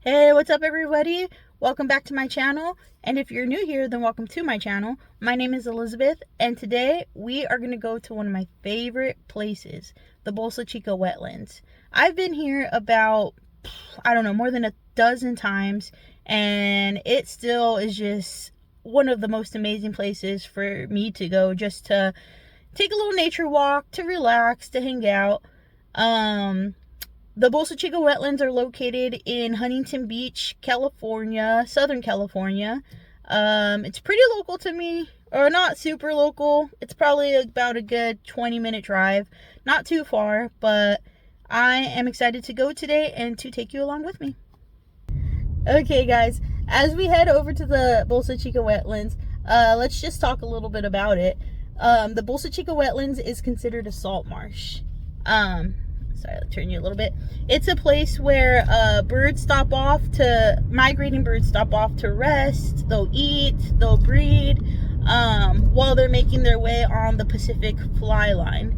Hey, what's up everybody? Welcome back to my channel, and if you're new here, then welcome to my channel. My name is Elizabeth, and today we are going to go to one of my favorite places, the Bolsa Chica wetlands. I've been here about, I don't know, more than a dozen times, and it still is just one of the most amazing places for me to go, just to take a little nature walk, to relax, to hang out. The Bolsa Chica wetlands are located in Huntington Beach, California, Southern California. It's pretty local to me, or not super local. It's probably about a good 20-minute drive. Not too far, but I am excited to go today and to take you along with me. Okay, guys, as we head over to the Bolsa Chica wetlands, let's just talk a little bit about it. The Bolsa Chica wetlands is considered a salt marsh. Sorry, I'll turn you a little bit. It's a place where migrating birds stop off to rest. They'll eat, they'll breed, while they're making their way on the Pacific fly line.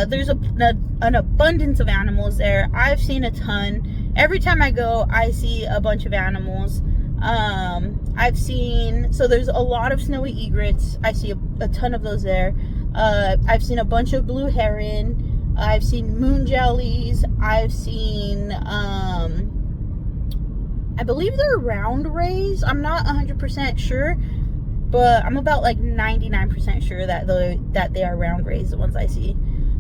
There's an abundance of animals there. I've seen a ton. Every time I go, I see a bunch of animals. So there's a lot of snowy egrets. I see a ton of those there. I've seen a bunch of blue heron. I've seen moon jellies. I've seen, I believe they're round rays. I'm not 100% sure, but I'm about like 99% sure that they are round rays, the ones I see.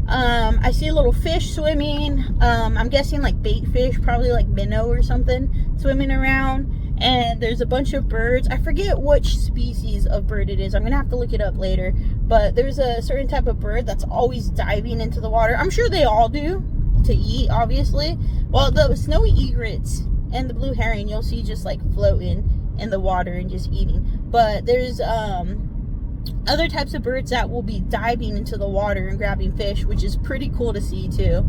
I see a little fish swimming. I'm guessing like bait fish, probably like minnow or something, swimming around. And there's a bunch of birds. I forget which species of bird it is. I'm gonna have to look it up later. But there's a certain type of bird that's always diving into the water. I'm sure they all do, to eat, obviously. Well, the snowy egrets and the blue heron, you'll see just like floating in the water and just eating. But there's other types of birds that will be diving into the water and grabbing fish, which is pretty cool to see too.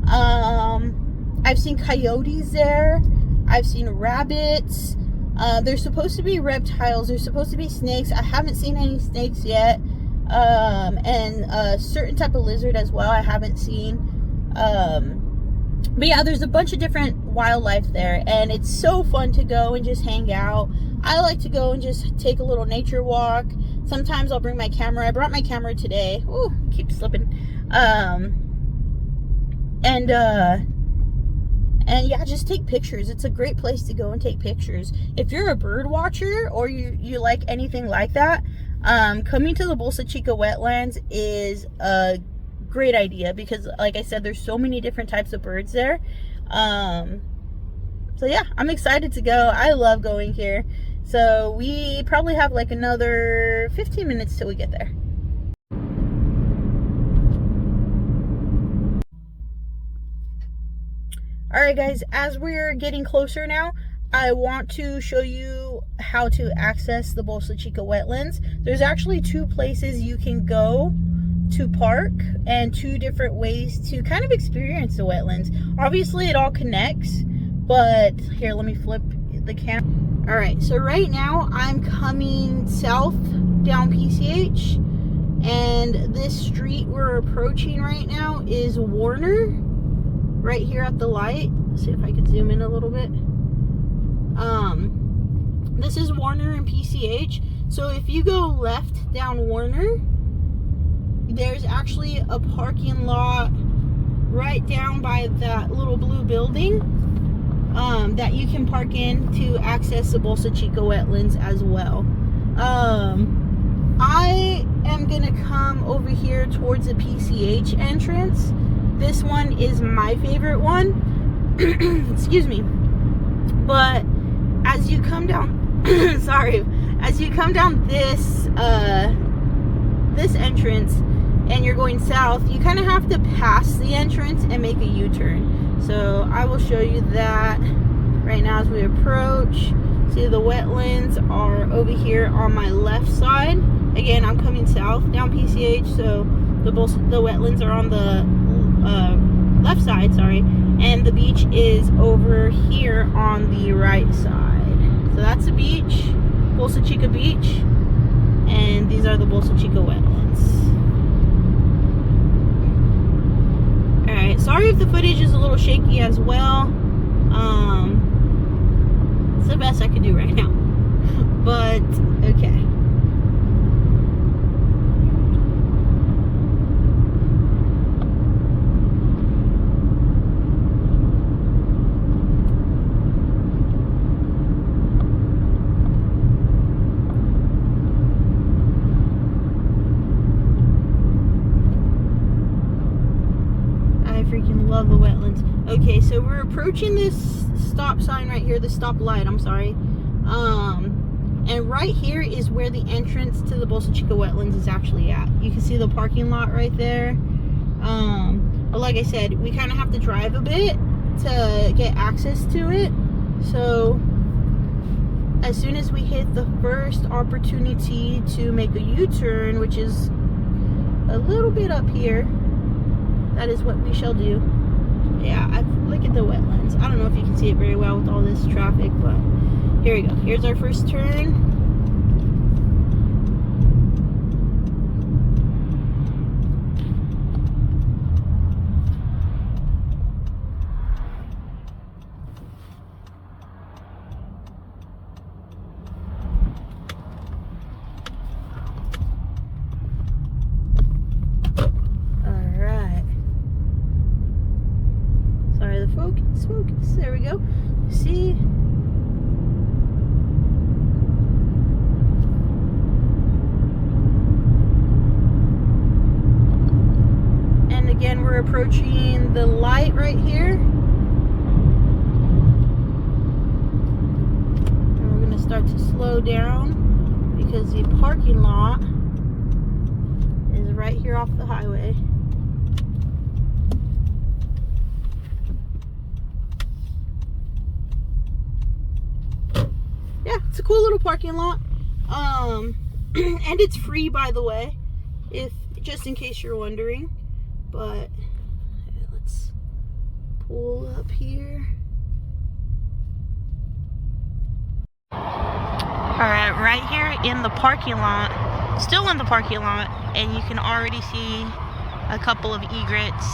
I've seen coyotes there. I've seen rabbits. There's supposed to be reptiles. There's supposed to be snakes. I haven't seen any snakes yet. And a certain type of lizard as well I haven't seen. But yeah, there's a bunch of different wildlife there, and it's so fun to go and just hang out. I like to go and just take a little nature walk. Sometimes I'll bring my camera. I brought my camera today. Ooh, keep slipping. And yeah, just take pictures. It's a great place to go and take pictures. If you're a bird watcher or you like anything like that, coming to the Bolsa Chica wetlands is a great idea, because like I said, there's so many different types of birds there. So yeah, I'm excited to go. I love going here. So we probably have like another 15 minutes till we get there. Alright guys, as we're getting closer now, I want to show you how to access the Bolsa Chica wetlands. There's actually two places you can go to park, and two different ways to kind of experience the wetlands. Obviously it all connects, but here, let me flip the camera. Alright, so right now I'm coming south down PCH, and this street we're approaching right now is Warner. Right here at the light. Let's see if I can zoom in a little bit. This is Warner and PCH. So if you go left down Warner, there's actually a parking lot right down by that little blue building that you can park in to access the Bolsa Chica wetlands as well. I am gonna come over here towards the PCH entrance. This one is my favorite one. Excuse me. But as you come down as you come down this this entrance and you're going south, you kind of have to pass the entrance and make a U-turn. So I will show you that right now as we approach. See, the wetlands are over here on my left side. Again, I'm coming south down PCH, so the wetlands are on the left side, sorry, and the beach is over here on the right side. So that's the beach, Bolsa Chica Beach, and these are the Bolsa Chica wetlands. Alright, sorry if the footage is a little shaky as well. It's the best I could do right now. But, okay. Freaking love the wetlands. Okay, so we're approaching this stop sign right here, the stop light, I'm sorry. And right here is where the entrance to the Bolsa Chica wetlands is actually at. You can see the parking lot right there. But like I said, we kind of have to drive a bit to get access to it. So as soon as we hit the first opportunity to make a U-turn, which is a little bit up here, that is what we shall do. Yeah, look at the wetlands. I don't know if you can see it very well with all this traffic, but here we go. Here's our first turn. Focus, there we go. See, and again we're approaching the light right here, and we're going to start to slow down because the parking lot is right here off the highway. Yeah, it's a cool little parking lot. And it's free, by the way, just in case you're wondering. But let's pull up here. Alright, right here in the parking lot, still in the parking lot, and you can already see a couple of egrets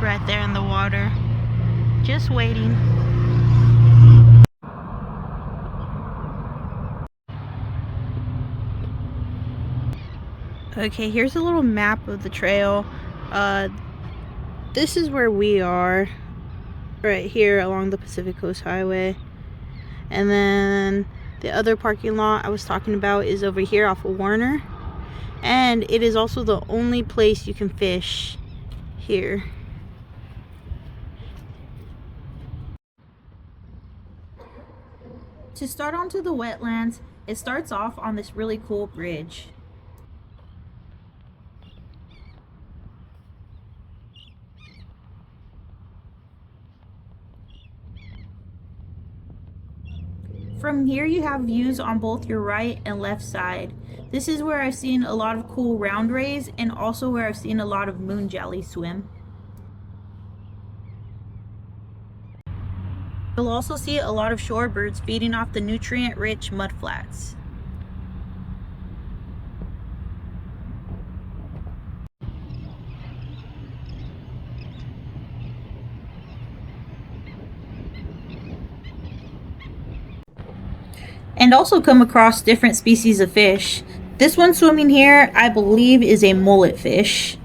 right there in the water, just waiting. Okay, here's a little map of the trail. This is where we are, right here along the Pacific Coast Highway. And then the other parking lot I was talking about is over here off of Warner. And it is also the only place you can fish here. To start onto the wetlands, it starts off on this really cool bridge. From here you have views on both your right and left side. This is where I've seen a lot of cool round rays and also where I've seen a lot of moon jelly swim. You'll also see a lot of shorebirds feeding off the nutrient-rich mudflats. And also come across different species of fish. This one swimming here, I believe, is a mullet fish.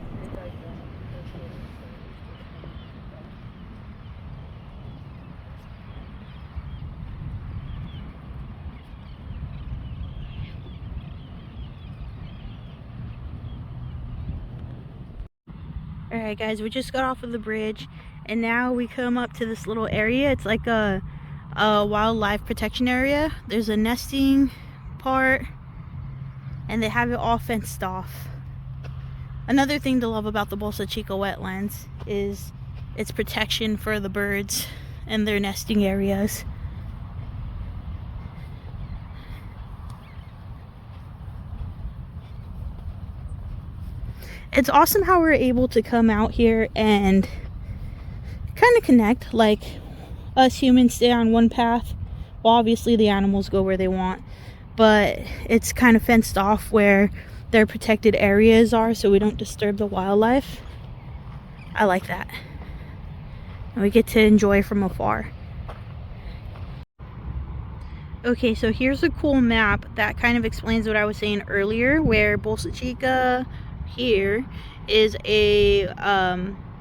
Alright guys, we just got off of the bridge and now we come up to this little area. It's like a wildlife protection area. There's a nesting part and they have it all fenced off. Another thing to love about the Bolsa Chica wetlands is its protection for the birds and their nesting areas. It's awesome how we're able to come out here and kind of connect, like us humans stay on one path, well obviously the animals go where they want, but it's kind of fenced off where their protected areas are so we don't disturb the wildlife. I like that. And we get to enjoy from afar. Okay, so here's a cool map that kind of explains what I was saying earlier, where Bolsa Chica here is a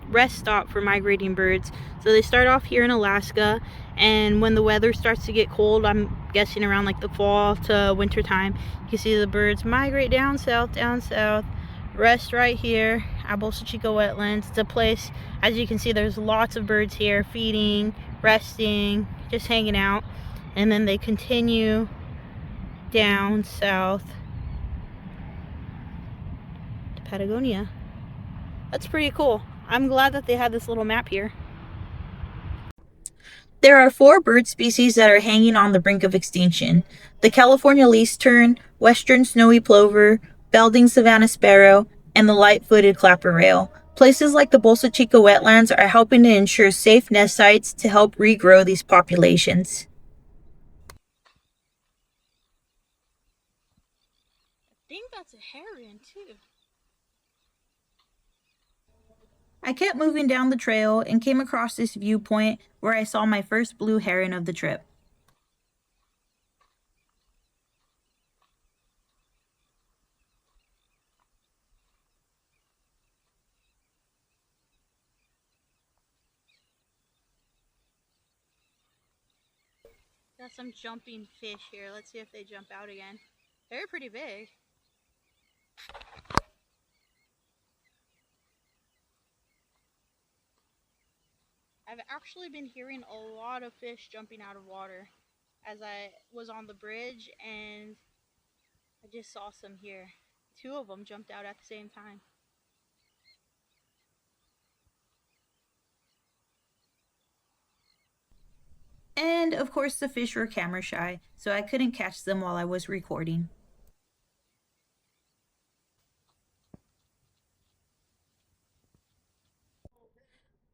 rest stop for migrating birds. So they start off here in Alaska, and when the weather starts to get cold, I'm guessing around like the fall to winter time, you see the birds migrate down south, rest right here at Bolsa Chica Wetlands. It's a place, as you can see, there's lots of birds here feeding, resting, just hanging out. And then they continue down south to Patagonia. That's pretty cool. I'm glad that they had this little map here. There are 4 bird species that are hanging on the brink of extinction: the California least tern, western snowy plover, Belding savanna sparrow, and the light-footed clapper rail. Places like the Bolsa Chica wetlands are helping to ensure safe nest sites to help regrow these populations. I think that's a heron too. I kept moving down the trail and came across this viewpoint where I saw my first blue heron of the trip. Got some jumping fish here. Let's see if they jump out again. They're pretty big. I've actually been hearing a lot of fish jumping out of water as I was on the bridge, and I just saw some here. 2 of them jumped out at the same time. And of course the fish were camera shy, so I couldn't catch them while I was recording.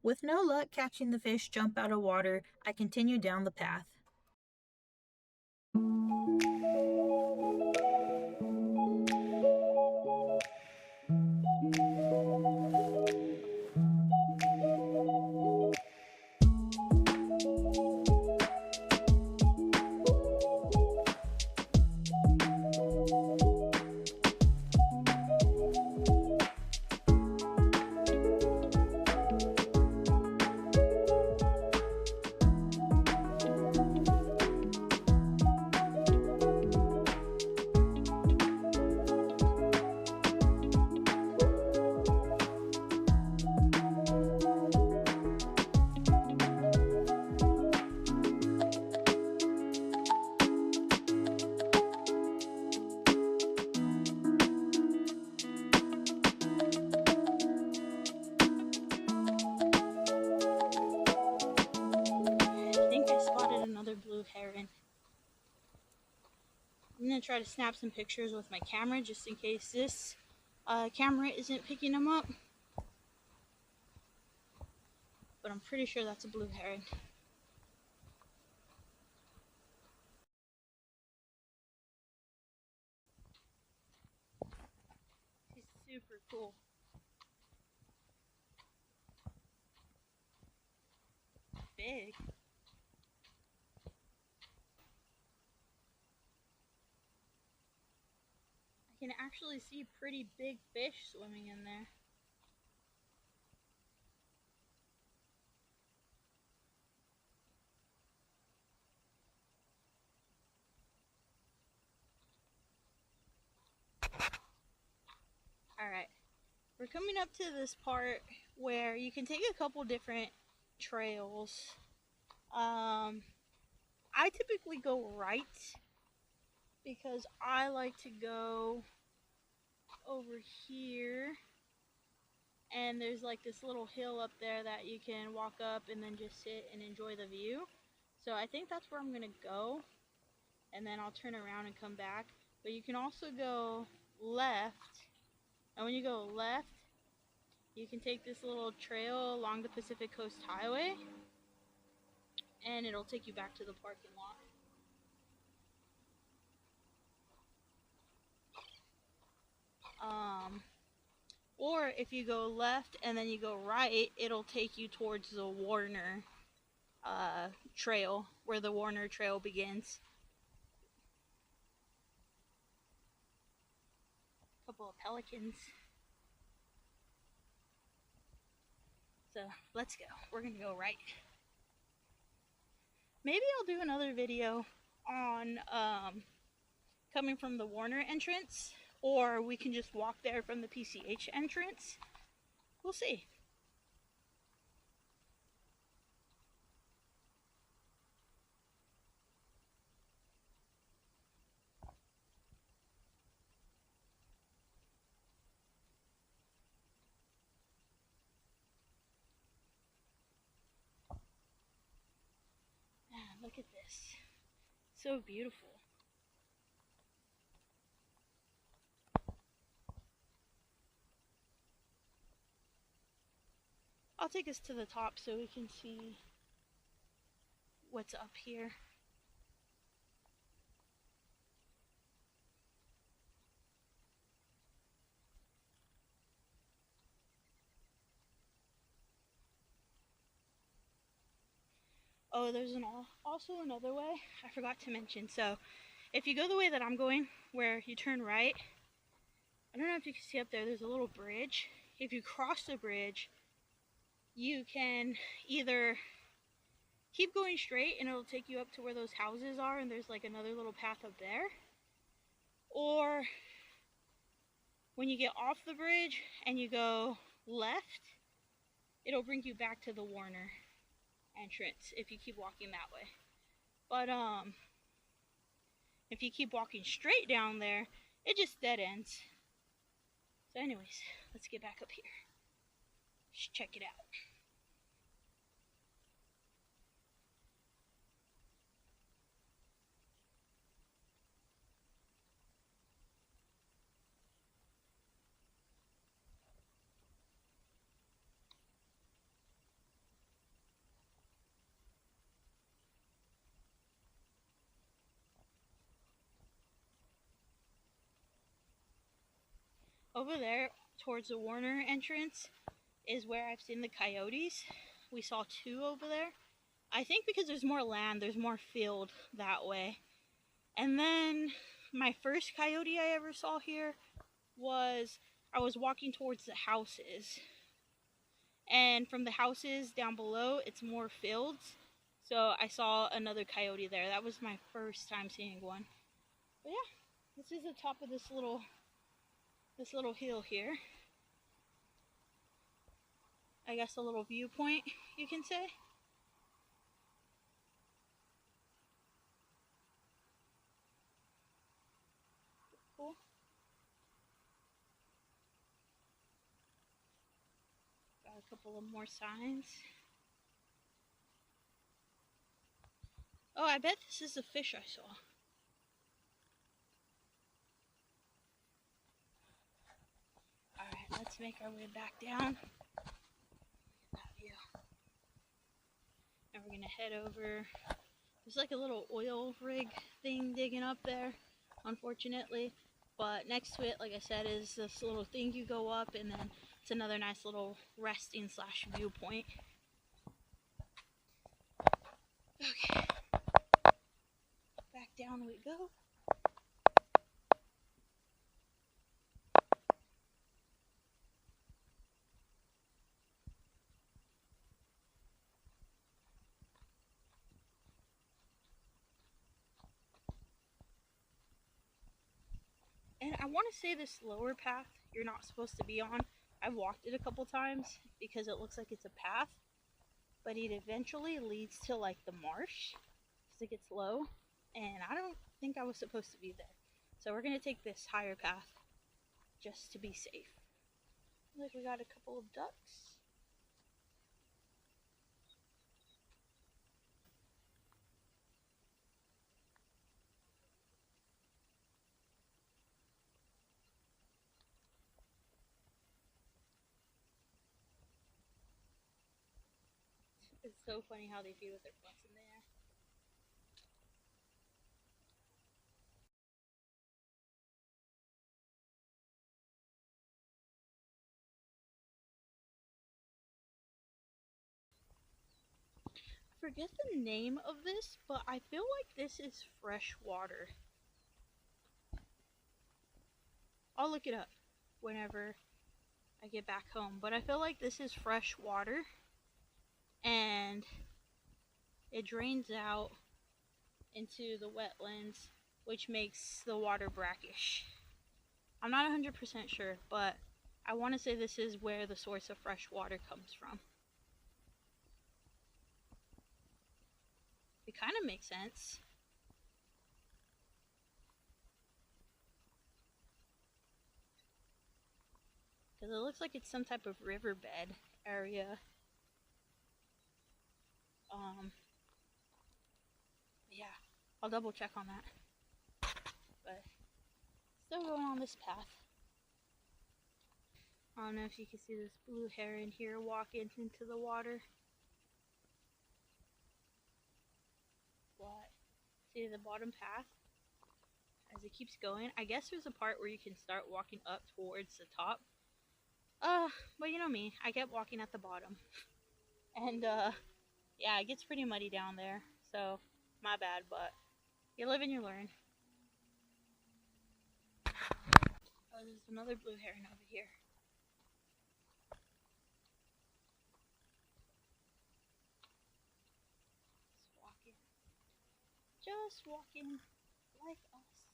With no luck catching the fish jump out of water, I continued down the path. Blue heron. I'm gonna try to snap some pictures with my camera just in case this camera isn't picking them up, but I'm pretty sure that's a blue heron. He's super cool. Big. I can actually see pretty big fish swimming in there. Alright, we're coming up to this part where you can take a couple different trails. I typically go right because I like to go over here, and there's like this little hill up there that you can walk up and then just sit and enjoy the view. So I think that's where I'm gonna go, and then I'll turn around and come back. But you can also go left, and when you go left, you can take this little trail along the Pacific Coast Highway, and it'll take you back to the parking lot. Or if you go left and then you go right, it'll take you towards the Warner trail, where the Warner trail begins. A couple of pelicans. So let's go. We're gonna go right. Maybe I'll do another video on coming from the Warner entrance, or we can just walk there from the PCH entrance. We'll see. Man, look at this. So beautiful. I'll take us to the top so we can see what's up here. Oh, there's also another way I forgot to mention. So if you go the way that I'm going, where you turn right, I don't know if you can see up there, there's a little bridge. If you cross the bridge, you can either keep going straight and it'll take you up to where those houses are, and there's like another little path up there. Or when you get off the bridge and you go left, it'll bring you back to the Warner entrance if you keep walking that way. But if you keep walking straight down there, it just dead ends. So anyways, let's get back up here. Let's check it out. Over there, towards the Warner entrance, is where I've seen the coyotes. We saw 2 over there. I think because there's more land, there's more field that way. And then my first coyote I ever saw here was, I was walking towards the houses. And from the houses down below, it's more fields. So I saw another coyote there. That was my first time seeing one. But yeah, this is the top of this little hill here. I guess a little viewpoint, you can say. Cool. Got a couple of more signs. Oh, I bet this is the fish I saw. Alright, let's make our way back down. Look at that view. And we're gonna head over. There's like a little oil rig thing digging up there, unfortunately. But next to it, like I said, is this little thing you go up, and then it's another nice little resting / viewpoint. Okay. Back down we go. And I want to say this lower path you're not supposed to be on. I've walked it a couple times because it looks like it's a path, but it eventually leads to like the marsh because it gets low, and I don't think I was supposed to be there. So we're going to take this higher path just to be safe. Look, we got a couple of ducks. It's so funny how they feed with their butts in the air. forget the name of this, but I feel like this is fresh water. I'll look it up whenever I get back home, but I feel like this is fresh water and it drains out into the wetlands, which makes the water brackish. I'm not 100% sure, but I want to say this is where the source of fresh water comes from. It kind of makes sense. Because it looks like it's some type of riverbed area. Yeah, I'll double check on that. But still going on this path. I don't know if you can see this blue heron here walking into the water. But see the bottom path as it keeps going. I guess there's a part where you can start walking up towards the top. But you know me, I kept walking at the bottom. And yeah, it gets pretty muddy down there. So my bad, but you live and you learn. Oh, there's another blue heron over here. Just walking like us.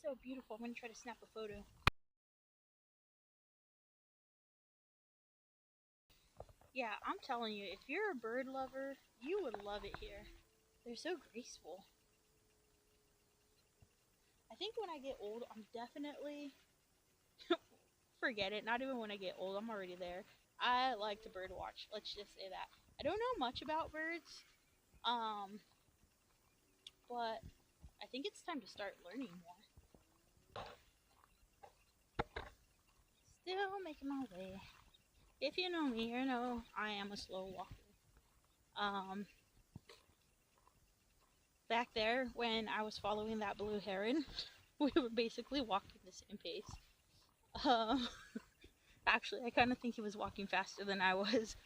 So beautiful. I'm gonna try to snap a photo. Yeah, I'm telling you, if you're a bird lover, you would love it here. They're so graceful. I think when I get old, I'm definitely forget it. Not even when I get old, I'm already there. I like to bird watch. Let's just say that. I don't know much about birds. But I think it's time to start learning more. Still making my way. If you know me, you know I am a slow walker. Back there, when I was following that blue heron, we were basically walking the same pace. Actually, I kind of think he was walking faster than I was.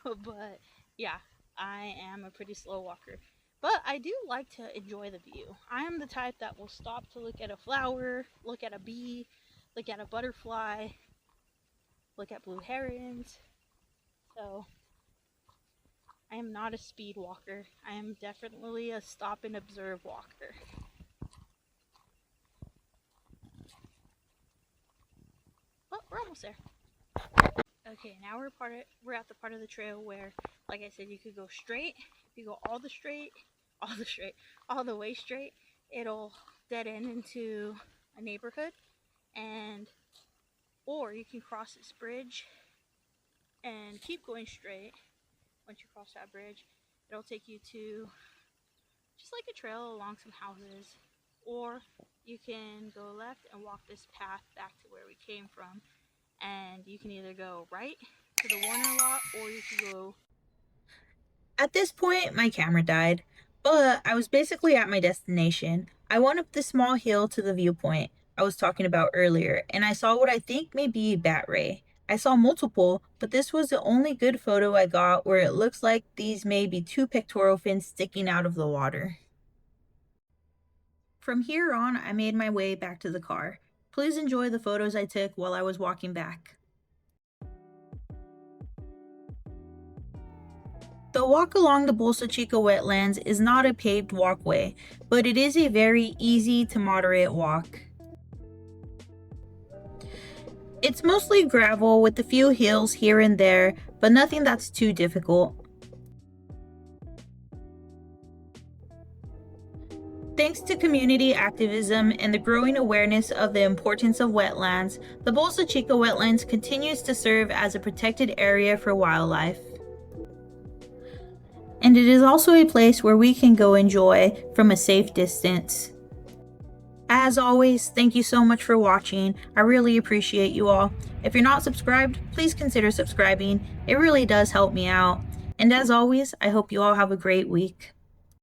But yeah, I am a pretty slow walker. But I do like to enjoy the view. I am the type that will stop to look at a flower, look at a bee, look at a butterfly, look at blue herons. So I am not a speed walker. I am definitely a stop and observe walker. Well, we're almost there. Okay, now we're at the part of the trail where, like I said, you could go straight. If you go all the way straight, it'll dead end into a neighborhood, or you can cross this bridge and keep going straight. Once you cross that bridge, it'll take you to just like a trail along some houses, or you can go left and walk this path back to where we came from, and you can either go right to the Warner lot, or you can go... At this point, my camera died, but I was basically at my destination. I went up the small hill to the viewpoint I was talking about earlier, and I saw what I think may be a bat ray. I saw multiple, but this was the only good photo I got where it looks like these may be two pectoral fins sticking out of the water. From here on, I made my way back to the car. Please enjoy the photos I took while I was walking back. The walk along the Bolsa Chica wetlands is not a paved walkway, but it is a very easy to moderate walk. It's mostly gravel with a few hills here and there, but nothing that's too difficult. Thanks to community activism and the growing awareness of the importance of wetlands, the Bolsa Chica wetlands continues to serve as a protected area for wildlife. And it is also a place where we can go enjoy from a safe distance. As always, thank you so much for watching. I really appreciate you all. If you're not subscribed, please consider subscribing. It really does help me out. And as always, I hope you all have a great week.